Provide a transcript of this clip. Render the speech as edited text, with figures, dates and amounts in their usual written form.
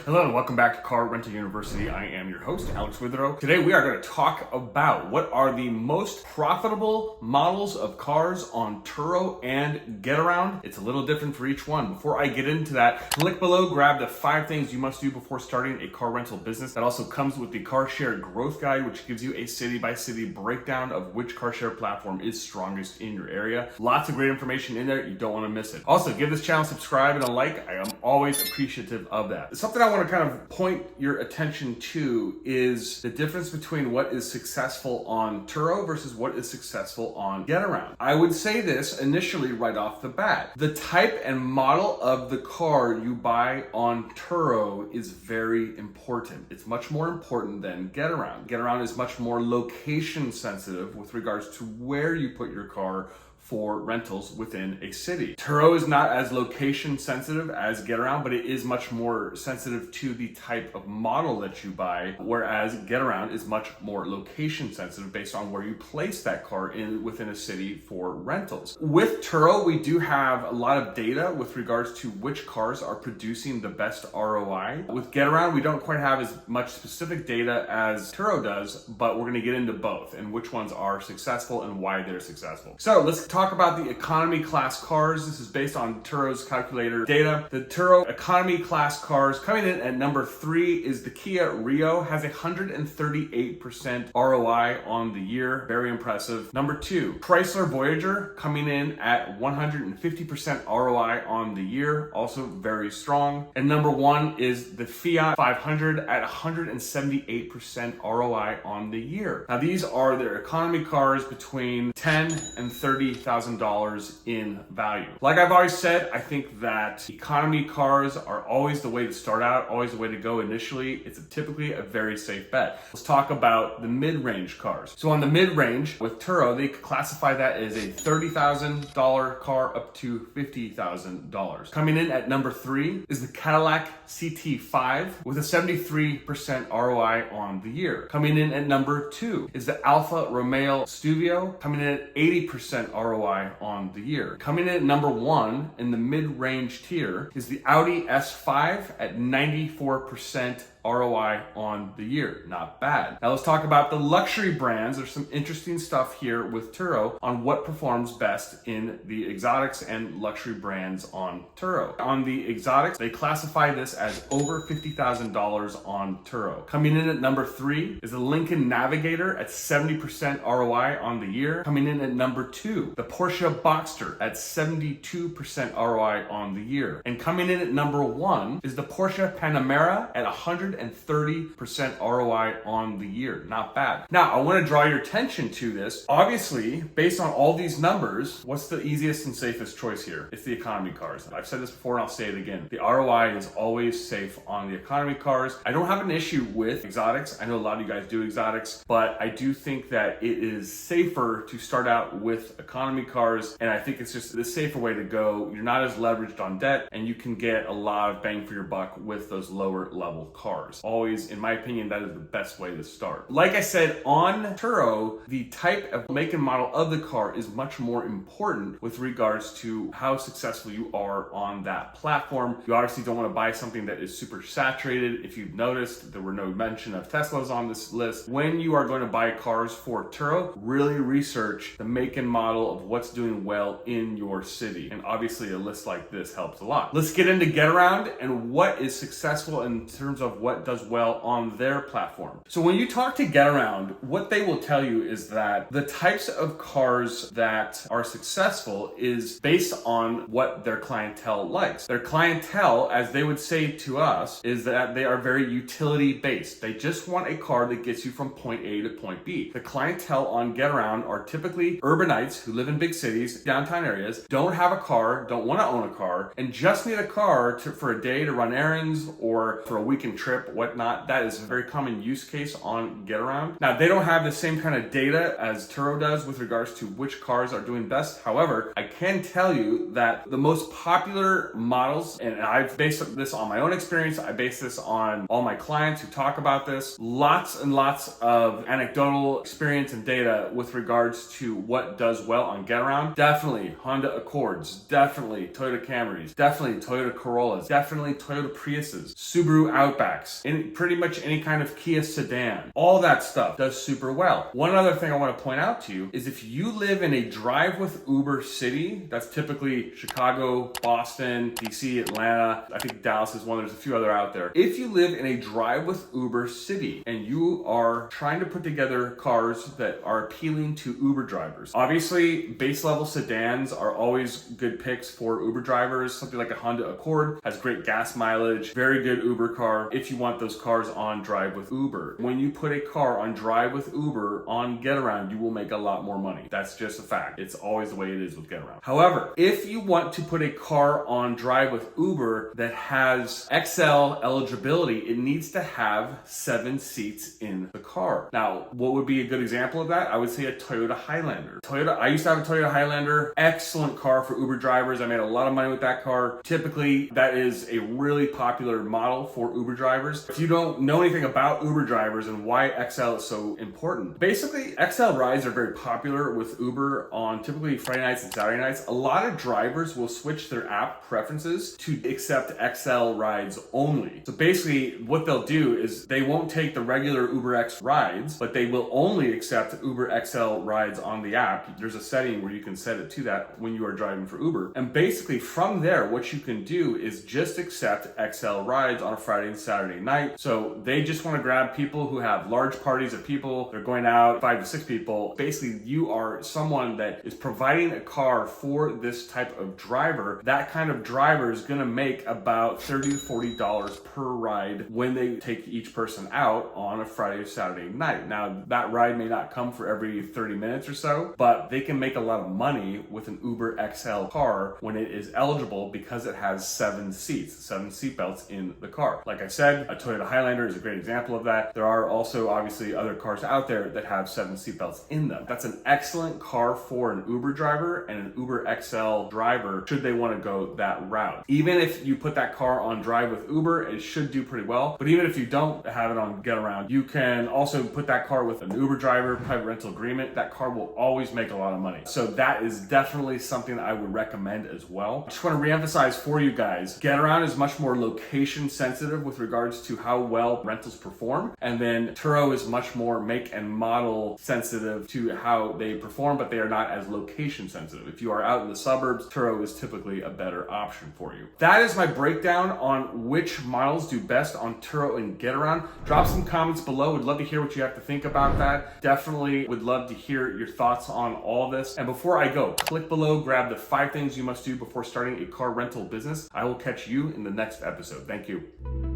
Hello and welcome back to Car Rental University. I am your host, Alex Withrow. Today we are going to talk about what are the most profitable models of cars on Turo and GETAROUND. It's a little different for each one. Before I get into that, click below, grab the 5 things you must do before starting a car rental business. That also comes with the Car Share Growth Guide, which gives you a city-by-city breakdown of which car share platform is strongest in your area. Lots of great information in there. You don't want to miss it. Also, give this channel a subscribe and a like. I am always appreciative of that. Something I want to kind of point your attention to is the difference between what is successful on Turo versus what is successful on GETAROUND. I would say this initially right off the bat. The type and model of the car you buy on Turo is very important. It's much more important than GETAROUND. GETAROUND is much more location sensitive with regards to where you put your car for rentals within a city. Turo is not as location sensitive as GETAROUND, but it is much more sensitive to the type of model that you buy, whereas GETAROUND is much more location sensitive based on where you place that car within a city for rentals. With Turo, we do have a lot of data with regards to which cars are producing the best ROI. With GETAROUND, we don't quite have as much specific data as Turo does, but we're gonna get into both and which ones are successful and why they're successful. So let's talk about the economy class cars. This is based on Turo's calculator data. The Turo economy class cars coming in at number 3 is the Kia Rio, has 138% ROI on the year. Very impressive. Number 2, Chrysler Voyager coming in at 150% ROI on the year. Also very strong. And number 1 is the Fiat 500 at 178% ROI on the year. Now these are their economy cars between $10,000 and $30,000 in value. Like I've always said, I think that economy cars are always the way to start out, always the way to go initially. It's typically a very safe bet. Let's talk about the mid-range cars. So on the mid-range with Turo, they classify that as a $30,000 car up to $50,000. Coming in at number 3 is the Cadillac CT5 with a 73% ROI on the year. Coming in at number 2 is the Alfa Romeo Stelvio, coming in at 80% ROI on the year. Coming in at number 1 in the mid-range tier is the Audi S5 at 94% ROI on the year. Not bad. Now let's talk about the luxury brands. There's some interesting stuff here with Turo on what performs best in the exotics and luxury brands on Turo. On the exotics, they classify this as over $50,000 on Turo. Coming in at number 3 is the Lincoln Navigator at 70% ROI on the year. Coming in at number 2, the Porsche Boxster at 72% ROI on the year. And coming in at number 1 is the Porsche Panamera at 130% ROI on the year. Not bad. Now, I want to draw your attention to this. Obviously, based on all these numbers, what's the easiest and safest choice here? It's the economy cars. I've said this before and I'll say it again. The ROI is always safe on the economy cars. I don't have an issue with exotics. I know a lot of you guys do exotics, but I do think that it is safer to start out with economy cars, and I think it's just the safer way to go. You're not as leveraged on debt, and you can get a lot of bang for your buck with those lower level cars. Always, in my opinion, that is the best way to start. Like I said, on Turo, the type of make and model of the car is much more important with regards to how successful you are on that platform. You obviously don't want to buy something that is super saturated. If you've noticed, there were no mention of Teslas on this list. When you are going to buy cars for Turo, really research the make and model of what's doing well in your city. And obviously a list like this helps a lot. Let's get into GETAROUND and what is successful in terms of what does well on their platform. So when you talk to GETAROUND, what they will tell you is that the types of cars that are successful is based on what their clientele likes. Their clientele, as they would say to us, is that they are very utility based. They just want a car that gets you from point A to point B. The clientele on GETAROUND are typically urbanites who live in big cities, downtown areas, don't have a car, don't want to own a car, and just need a car for a day to run errands or for a weekend trip, whatnot. That is a very common use case on GETAROUND. Now, they don't have the same kind of data as Turo does with regards to which cars are doing best. However, I can tell you that the most popular models, and I've based this on my own experience, I base this on all my clients who talk about this, lots and lots of anecdotal experience and data with regards to what does well on on GetAround, definitely Honda Accords, definitely Toyota Camrys, definitely Toyota Corollas, definitely Toyota Priuses, Subaru Outbacks, pretty much any kind of Kia sedan. All that stuff does super well. One other thing I want to point out to you is if you live in a drive with Uber city, that's typically Chicago, Boston, DC, Atlanta, I think Dallas is one, there's a few other out there. If you live in a drive with Uber city and you are trying to put together cars that are appealing to Uber drivers, obviously base level sedans are always good picks for Uber drivers. Something like a Honda Accord has great gas mileage, very good Uber car if you want those cars on drive with Uber. When you put a car on drive with Uber on GetAround, you will make a lot more money. That's just a fact. It's always the way it is with GetAround. However, if you want to put a car on drive with Uber that has XL eligibility, it needs to have 7 seats in the car. Now, what would be a good example of that? I would say a Toyota Highlander. I used to have a Toyota Highlander, excellent car for Uber drivers. I made a lot of money with that car. Typically, that is a really popular model for Uber drivers. If you don't know anything about Uber drivers and why XL is so important, basically XL rides are very popular with Uber on typically Friday nights and Saturday nights. A lot of drivers will switch their app preferences to accept XL rides only. So basically what they'll do is they won't take the regular UberX rides, but they will only accept Uber XL rides on the app. There's a setting where you can set it to that when you are driving for Uber. And basically from there, what you can do is just accept XL rides on a Friday and Saturday night. So they just want to grab people who have large parties of people. They're going out 5 to 6 people. Basically, you are someone that is providing a car for this type of driver. That kind of driver is going to make about $30 to $40 per ride when they take each person out on a Friday or Saturday night. Now, that ride may not come for every 30 minutes or so, but they can make a lot of money with an Uber XL car when it is eligible because it has 7 seats, 7 seat belts in the car. Like I said, a Toyota Highlander is a great example of that. There are also obviously other cars out there that have 7 seat belts in them. That's an excellent car for an Uber driver and an Uber XL driver should they want to go that route. Even if you put that car on drive with Uber, it should do pretty well. But even if you don't have it on GetAround, you can also put that car with an Uber driver, private rental agreement. That car will always make a lot of money. So that is definitely something I would recommend as well. I just want to reemphasize for you guys, GetAround is much more location sensitive with regards to how well rentals perform. And then Turo is much more make and model sensitive to how they perform, but they are not as location sensitive. If you are out in the suburbs, Turo is typically a better option for you. That is my breakdown on which models do best on Turo and GetAround. Drop some comments below. Would love to hear what you have to think about that. Definitely would love to hear your thoughts on all this. And before I go, click below, grab the 5 things you must do before starting a car rental business. I will catch you in the next episode. Thank you.